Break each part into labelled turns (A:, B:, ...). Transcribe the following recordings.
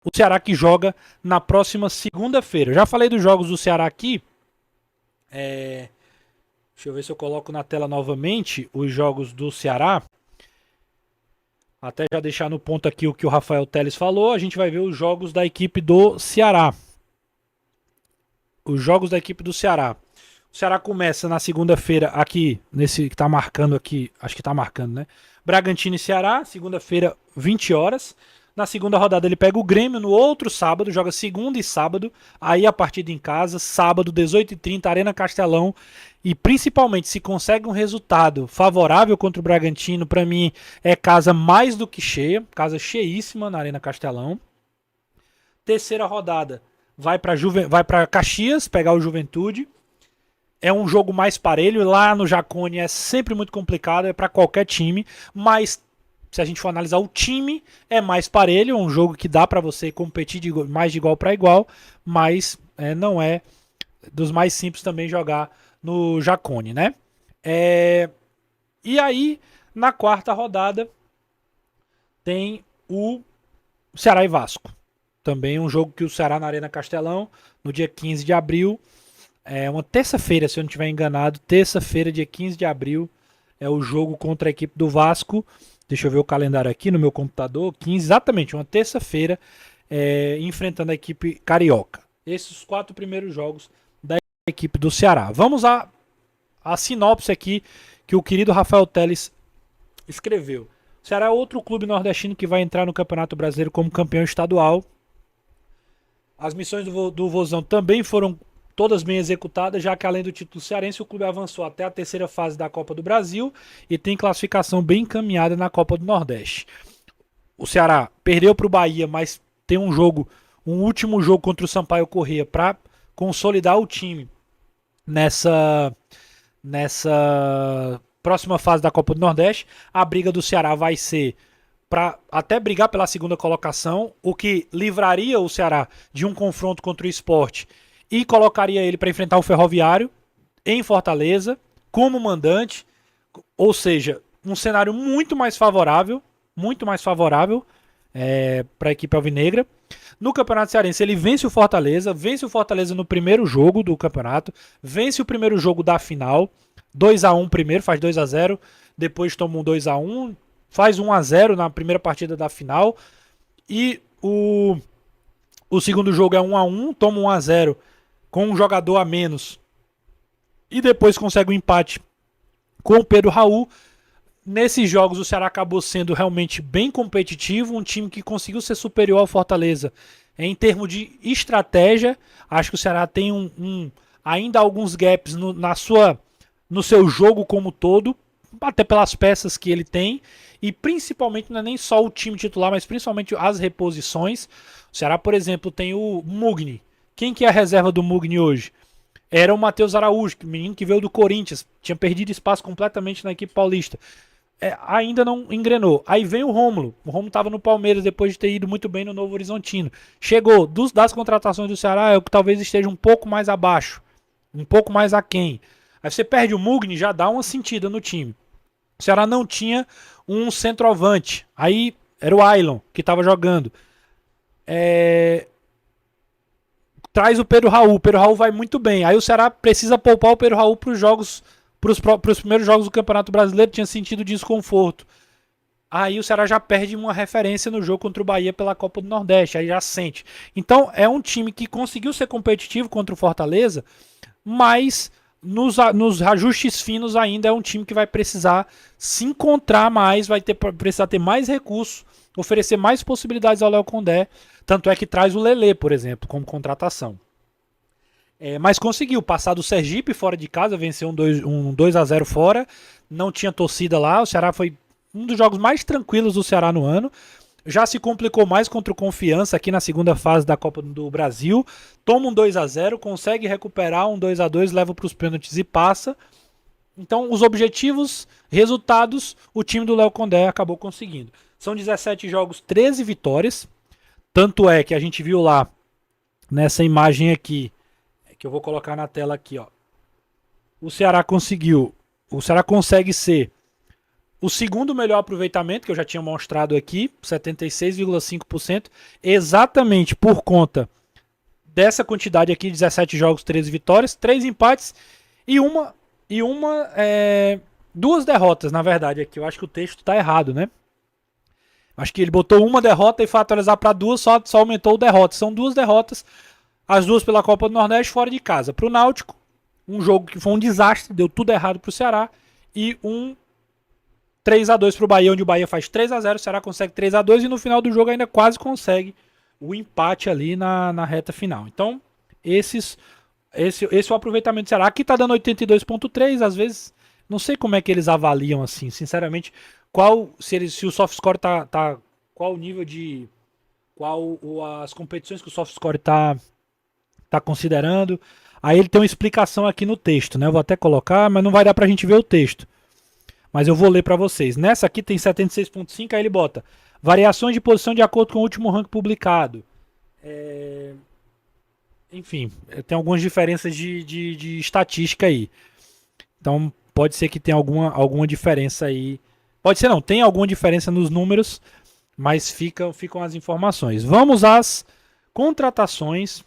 A: O Ceará que joga na próxima segunda-feira. Já falei dos jogos do Ceará aqui. Deixa eu ver se eu coloco na tela novamente os jogos do Ceará. Até já deixar no ponto aqui o que o Rafael Teles falou. A gente vai ver os jogos da equipe do Ceará. Os jogos da equipe do Ceará. O Ceará começa na segunda-feira aqui, nesse que tá marcando aqui, acho que tá marcando, né? Bragantino e Ceará, segunda-feira, 20 horas. Na segunda rodada ele pega o Grêmio no outro sábado, joga segunda e sábado, aí a partida em casa, sábado, 18h30, Arena Castelão. E principalmente, se consegue um resultado favorável contra o Bragantino, para mim é casa mais do que cheia, casa cheíssima na Arena Castelão. Terceira rodada, vai para Caxias, pegar o Juventude. É um jogo mais parelho. Lá no Jacone é sempre muito complicado, é para qualquer time, mas se a gente for analisar o time, é mais parelho, é um jogo que dá para você competir mais de igual para igual, mas não é dos mais simples também jogar no Jacone, né? E aí, na quarta rodada, tem o Ceará e Vasco. Também um jogo que o Ceará na Arena Castelão, no dia 15 de abril, é uma terça-feira, se eu não estiver enganado. Terça-feira, dia 15 de abril, é o jogo contra a equipe do Vasco. Deixa eu ver o calendário aqui no meu computador. 15, exatamente, uma terça-feira, enfrentando a equipe carioca. Esses 4 primeiros jogos da equipe do Ceará. Vamos à sinopse aqui que o querido Rafael Teles escreveu. O Ceará é outro clube nordestino que vai entrar no Campeonato Brasileiro como campeão estadual. As missões do Vozão também foram todas bem executadas, já que além do título cearense, o clube avançou até a terceira fase da Copa do Brasil e tem classificação bem encaminhada na Copa do Nordeste. O Ceará perdeu para o Bahia, mas tem um último jogo contra o Sampaio Corrêa para consolidar o time nessa próxima fase da Copa do Nordeste. A briga do Ceará vai ser para até brigar pela segunda colocação, o que livraria o Ceará de um confronto contra o Sport e colocaria ele para enfrentar o Ferroviário em Fortaleza como mandante, ou seja, um cenário muito mais favorável para a equipe alvinegra. No Campeonato Cearense ele vence o Fortaleza no primeiro jogo do campeonato, vence o primeiro jogo da final, 2-1 primeiro, faz 2-0, depois toma um 2-1, faz 1-0 na primeira partida da final, e o segundo jogo é 1-1, toma 1-0 com um jogador a menos, e depois consegue um empate com o Pedro Raul. Nesses jogos o Ceará acabou sendo realmente bem competitivo, um time que conseguiu ser superior ao Fortaleza em termos de estratégia. Acho que o Ceará tem ainda alguns gaps no seu jogo como todo, até pelas peças que ele tem, e principalmente não é nem só o time titular, mas principalmente as reposições. O Ceará, por exemplo, tem o Mugni. Quem que é a reserva do Mugni hoje? Era o Matheus Araújo, menino que veio do Corinthians, tinha perdido espaço completamente na equipe paulista. Ainda não engrenou. Aí vem o Rômulo. O Rômulo estava no Palmeiras depois de ter ido muito bem no Novo Horizontino. Chegou das contratações do Ceará, é o que talvez esteja um pouco mais abaixo, um pouco mais aquém. Aí você perde o Mugni, já dá uma sentida no time. O Ceará não tinha um centroavante. Aí era o Ailon que estava jogando. Traz o Pedro Raul. O Pedro Raul vai muito bem. Aí o Ceará precisa poupar o Pedro Raul para os jogos, para os primeiros jogos do Campeonato Brasileiro. Tinha sentido desconforto. Aí o Ceará já perde uma referência no jogo contra o Bahia pela Copa do Nordeste. Aí já sente. Então é um time que conseguiu ser competitivo contra o Fortaleza, mas nos ajustes finos ainda é um time que vai precisar se encontrar mais, precisar ter mais recursos, oferecer mais possibilidades ao Léo Condé. Tanto é que traz o Lelê, por exemplo, como contratação. Mas conseguiu passar do Sergipe fora de casa, venceu um 2-0 fora, não tinha torcida lá. O Ceará foi um dos jogos mais tranquilos do Ceará no ano. Já se complicou mais contra o Confiança aqui na segunda fase da Copa do Brasil. Toma um 2-0, consegue recuperar um 2-2, leva para os pênaltis e passa. Então, os objetivos, resultados, o time do Léo Condé acabou conseguindo. São 17 jogos, 13 vitórias. Tanto é que a gente viu lá nessa imagem aqui, que eu vou colocar na tela aqui, ó. O Ceará consegue ser o segundo melhor aproveitamento, que eu já tinha mostrado aqui, 76,5%, exatamente por conta dessa quantidade aqui, 17 jogos, 13 vitórias, 3 empates e duas derrotas, na verdade, aqui. Eu acho que o texto tá errado, né? Acho que ele botou uma derrota e foi atualizar para duas, só aumentou o derrota. São duas derrotas, as duas pela Copa do Nordeste, fora de casa. Para o Náutico, um jogo que foi um desastre, deu tudo errado para o Ceará, e um 3-2 para o Bahia, onde o Bahia faz 3-0, o Ceará consegue 3-2 e no final do jogo ainda quase consegue o empate ali na reta final. Então, esse é o aproveitamento do Ceará. Aqui tá dando 82,3, às vezes, não sei como é que eles avaliam assim, sinceramente, se o soft score tá qual o nível de as competições que o soft score tá considerando. Aí ele tem uma explicação aqui no texto, né? Eu vou até colocar, mas não vai dar pra gente ver o texto. Mas eu vou ler para vocês. Nessa aqui tem 76,5, aí ele bota variações de posição de acordo com o último ranking publicado. Enfim, tem algumas diferenças de estatística aí. Então pode ser que tenha alguma diferença aí. Pode ser não, tem alguma diferença nos números, mas ficam as informações. Vamos às contratações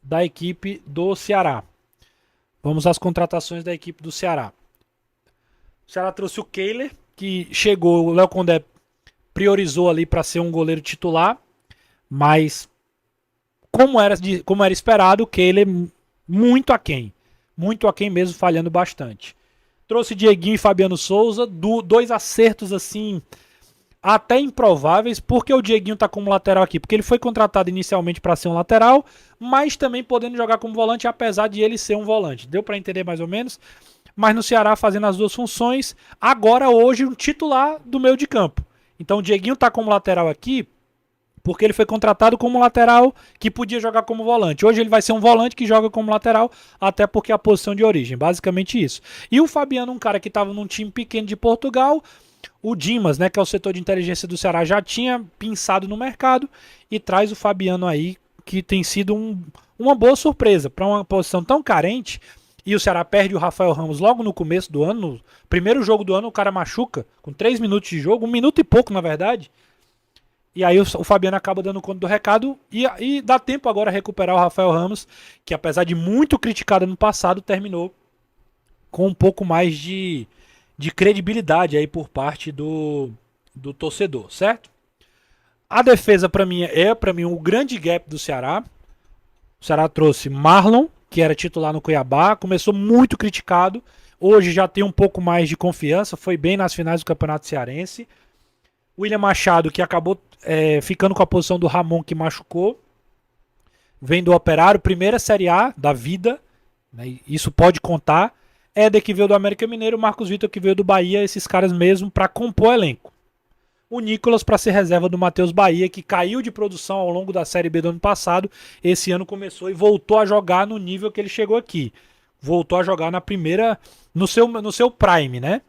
A: da equipe do Ceará. Vamos às contratações da equipe do Ceará. O Ceará trouxe o Kehler, que chegou, o Léo Condé priorizou ali para ser um goleiro titular, mas como era esperado, o Kehler muito aquém mesmo, falhando bastante. Trouxe Dieguinho e Fabiano Souza, dois acertos assim, até improváveis, porque o Dieguinho tá como lateral aqui, porque ele foi contratado inicialmente para ser um lateral, mas também podendo jogar como volante, apesar de ele ser um volante. Deu para entender mais ou menos? Mas no Ceará fazendo as duas funções, agora hoje um titular do meio de campo. Então o Dieguinho tá como lateral aqui, porque ele foi contratado como lateral que podia jogar como volante. Hoje ele vai ser um volante que joga como lateral, até porque é a posição de origem, basicamente isso. E o Fabiano, um cara que estava num time pequeno de Portugal, o Dimas, né, que é o setor de inteligência do Ceará, já tinha pinçado no mercado e traz o Fabiano aí, que tem sido uma boa surpresa para uma posição tão carente. E o Ceará perde o Rafael Ramos logo no começo do ano, no primeiro jogo do ano o cara machuca, com 3 minutos de jogo, 1 minuto e pouco na verdade. E aí o Fabiano acaba dando conta do recado e dá tempo agora a recuperar o Rafael Ramos, que apesar de muito criticado no passado, terminou com um pouco mais de credibilidade aí por parte do torcedor, certo? A defesa para mim o grande gap do Ceará. O Ceará trouxe Marlon, que era titular no Cuiabá, começou muito criticado, hoje já tem um pouco mais de confiança, foi bem nas finais do Campeonato Cearense. William Machado, que acabou ficando com a posição do Ramon, que machucou, vem do Operário, primeira Série A da vida, né, isso pode contar. Éder, que veio do América Mineiro, Marcos Vitor, que veio do Bahia, esses caras mesmo para compor o elenco. O Nicolas para ser reserva do Matheus Bahia, que caiu de produção ao longo da Série B do ano passado. Esse ano começou e voltou a jogar no nível que ele chegou aqui. Voltou a jogar na primeira, no seu prime, né?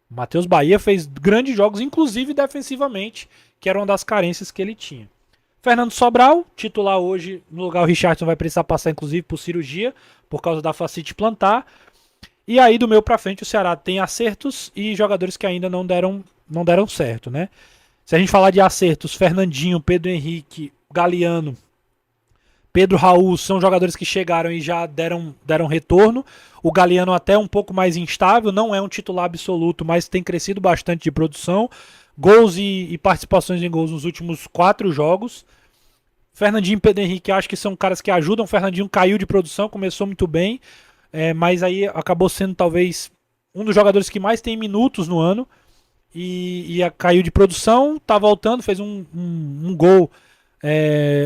A: O Matheus Bahia fez grandes jogos, inclusive defensivamente, que era uma das carências que ele tinha. Fernando Sobral, titular hoje, no lugar o Richardson vai precisar passar inclusive por cirurgia, por causa da fascite plantar. E aí do meio para frente o Ceará tem acertos e jogadores que ainda não deram certo, né? Se a gente falar de acertos, Fernandinho, Pedro Henrique, Galeano, Pedro Raul são jogadores que chegaram e já deram retorno. O Galeano até um pouco mais instável, não é um titular absoluto, mas tem crescido bastante de produção. Gols e participações em gols nos últimos 4 jogos. Fernandinho e Pedro Henrique acho que são caras que ajudam. O Fernandinho caiu de produção, começou muito bem, mas aí acabou sendo talvez um dos jogadores que mais tem minutos no ano. E caiu de produção, tá voltando, fez um gol,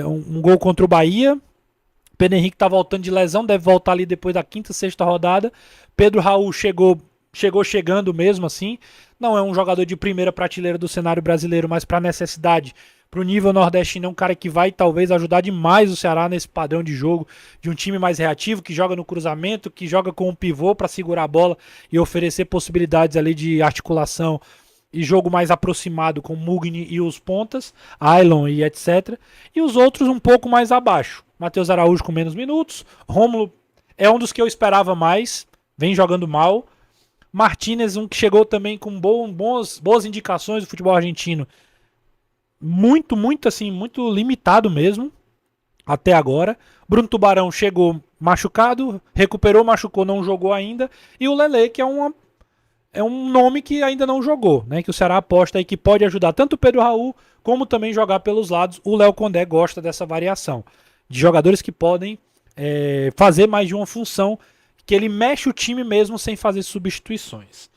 A: um gol contra o Bahia. Pedro Henrique tá voltando de lesão, deve voltar ali depois da 5ª, 6ª rodada. Pedro Raul chegou chegando mesmo assim. Não é um jogador de primeira prateleira do cenário brasileiro, mas para necessidade, pro nível nordestino, é um cara que vai talvez ajudar demais o Ceará nesse padrão de jogo, de um time mais reativo, que joga no cruzamento, que joga com um pivô para segurar a bola e oferecer possibilidades ali de articulação e jogo mais aproximado com Mugni e os pontas, Ailon e etc. E os outros um pouco mais abaixo. Matheus Araújo com menos minutos. Rômulo é um dos que eu esperava mais, vem jogando mal. Martinez, um que chegou também com boas indicações do futebol argentino. Muito, muito assim, muito limitado mesmo, até agora. Bruno Tubarão chegou machucado, recuperou, machucou, não jogou ainda. E o Lele, que é um nome que ainda não jogou, né? Que o Ceará aposta aí que pode ajudar tanto o Pedro Raul, como também jogar pelos lados. O Léo Condé gosta dessa variação. De jogadores que podem fazer mais de uma função, que ele mexe o time mesmo sem fazer substituições.